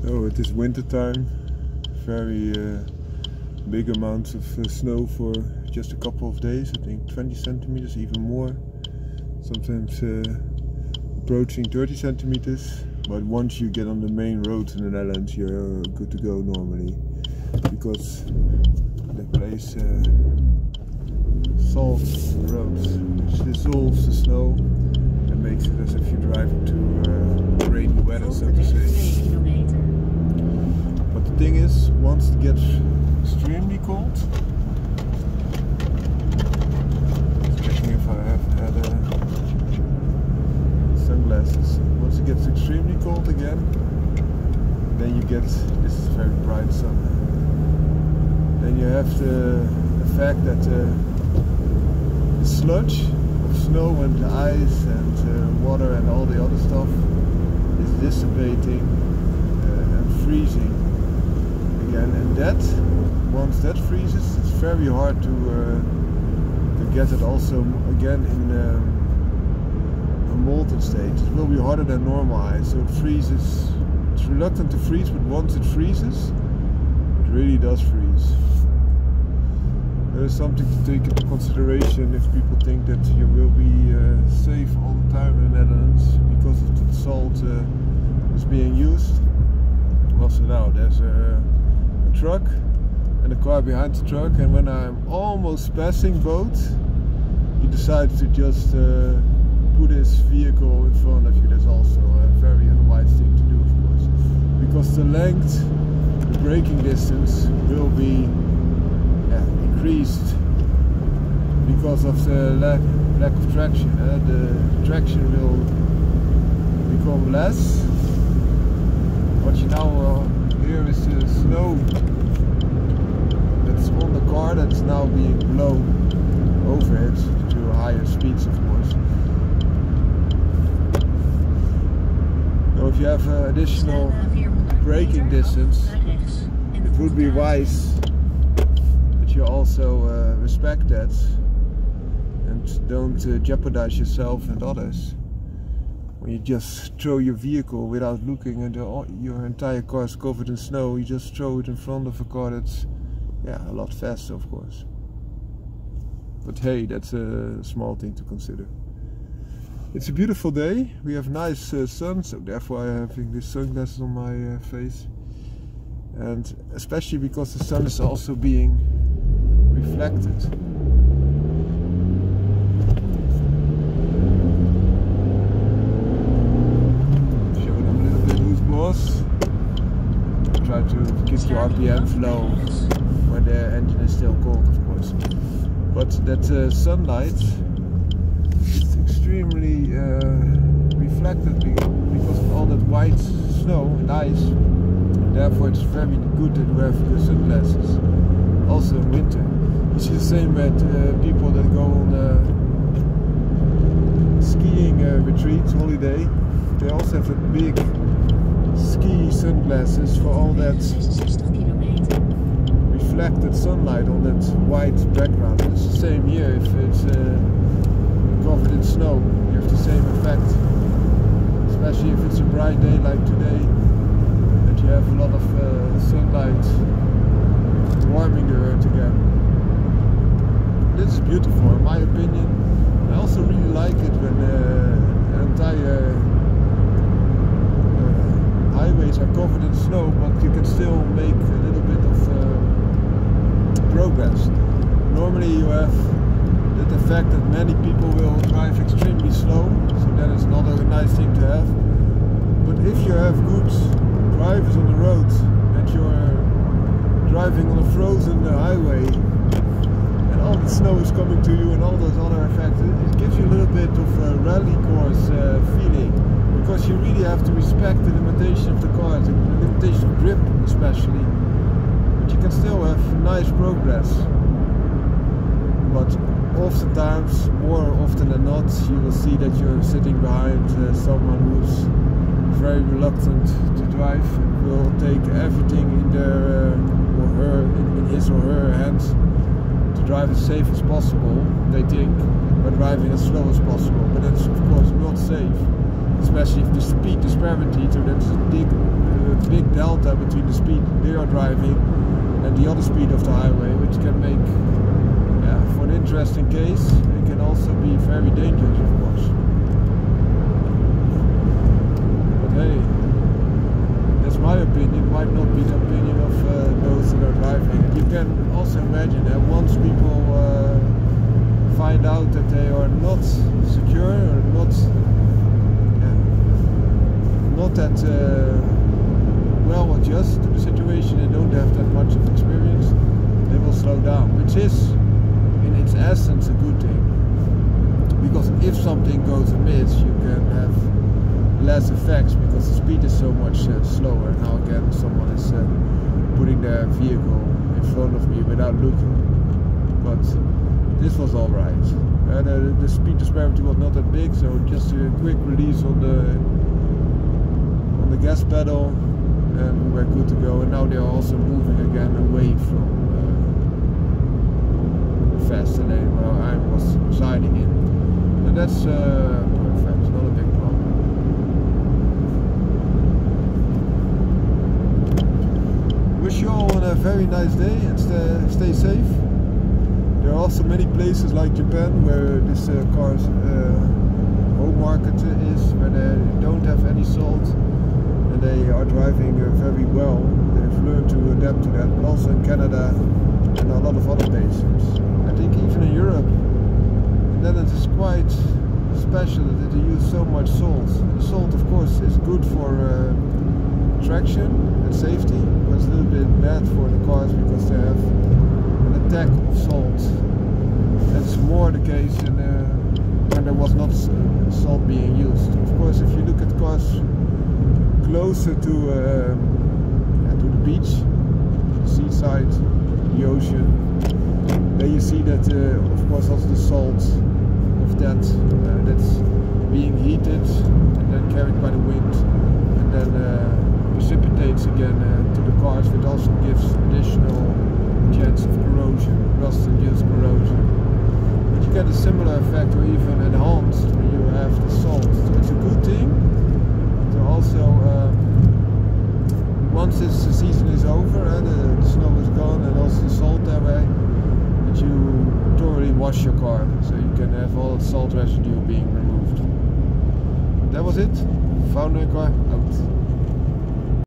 Oh, it is winter time. Very big amounts of snow for just a couple of days. I think 20 centimeters, even more. Sometimes approaching 30 centimeters. But once you get on the main roads in the Netherlands, you're good to go normally, because the place salts the roads, which dissolves the snow and makes it as if you're driving to rainy weather, so to say. But the thing is, once it gets extremely cold, just checking if I have had sunglasses. Once it gets extremely cold again, then you get, this is very bright sun, then you have the fact that the sludge of snow and the ice and water and all the other stuff is dissipating and freezing again, and that, once that freezes, it's very hard to get it also again in a molten state. It will be harder than normal ice, so it freezes. It's reluctant to freeze, but once it freezes, it really does freeze. There is something to take into consideration if people think that you will be safe all the time in the Netherlands because of the salt is being used. Well, so now there's a truck and a car behind the truck, and when I'm almost passing both, he decides to just put his vehicle in front of you. That's also a very unwise thing to do, of course, because the length, the braking distance will be increased because of the lack of traction. The traction will become less. What you now hear is the snow that's on the car that's now being blown over it to higher speeds, of course. Now, if you have additional braking distance, it would be wise you also respect that and don't jeopardize yourself and others. When you just throw your vehicle without looking and your entire car is covered in snow, you just throw it in front of a car that's a lot faster, of course. But hey, that's a small thing to consider. It's a beautiful day. We have nice sun, so therefore I'm having these sunglasses on my face. And especially because the sun is also being reflected. Show them a little bit who's boss. Try to keep your RPM flow when the engine is still cold, of course. But that sunlight is extremely reflected because of all that white snow and ice. And therefore it's very good that we have the sunglasses also in winter. You see the same with people that go on skiing retreats, holiday. They also have a big ski sunglasses for all that reflected sunlight on that white background. It's the same here. If it's covered in snow, you have the same effect. Especially if it's a bright day like today, that you have a lot of sunlight warming the earth again. This is beautiful, in my opinion. I also really like it when entire highways are covered in snow, but you can still make a little bit of progress. Normally you have the fact that many people will drive extremely slow, so that is not a nice thing to have. But if you have good drivers on the road and you're driving on a frozen highway and all the snow is coming to you and all those other effects, it gives you a little bit of a rally course feeling, because you really have to respect the limitation of the car, the limitation of grip especially, but you can still have nice progress. But oftentimes, more often than not, you will see that you're sitting behind someone who's very reluctant to drive and will take everything in their in his or her hands to drive as safe as possible, they think, by driving as slow as possible. But that's of course not safe, especially if the speed disparity, so that's a big delta between the speed they are driving and the other speed of the highway, which can make, for an interesting case, it can also be very dangerous, of course. But hey, that's my opinion, might not be the opinion of those that are driving. And you can also imagine that once people find out that they are not secure or not that well adjusted to the situation, they don't have that much of experience, they will slow down, which is in its essence a good thing, because if something goes amiss you can have less effects because the speed is so much slower. Now again someone is putting their vehicle in front of me without looking, but this was alright. The speed disparity was not that big, so just a quick release on the gas pedal and we were good to go. And now they are also moving again away from the faster lane where I was residing in, and that's perfect, not a big problem. Wish you all a very nice day and stay safe. There are also many places like Japan where this car's home market is, where they don't have any salt and they are driving very well. They've learned to adapt to that, but also in Canada and a lot of other places. I think even in Europe, the Netherlands is quite special that they use so much salt. And salt of course is good for traction and safety, but it's a little bit bad for the cars because they have an attack of salt. That's more the case in, when there was not salt being used. Of course, if you look at cars closer to the beach, the seaside, the ocean, then you see that of course also the salt of that that's being heated and then carried by the wind and then precipitates again to the cars, which also gives additional chance of corrosion, rust-induced corrosion. But you get a similar effect or even enhanced when you have the salt. So it's a good thing to also, once this season is over and the snow is gone and also the salt that way, that you thoroughly wash your car so you can have all the salt residue being removed. That was it. Found my car out.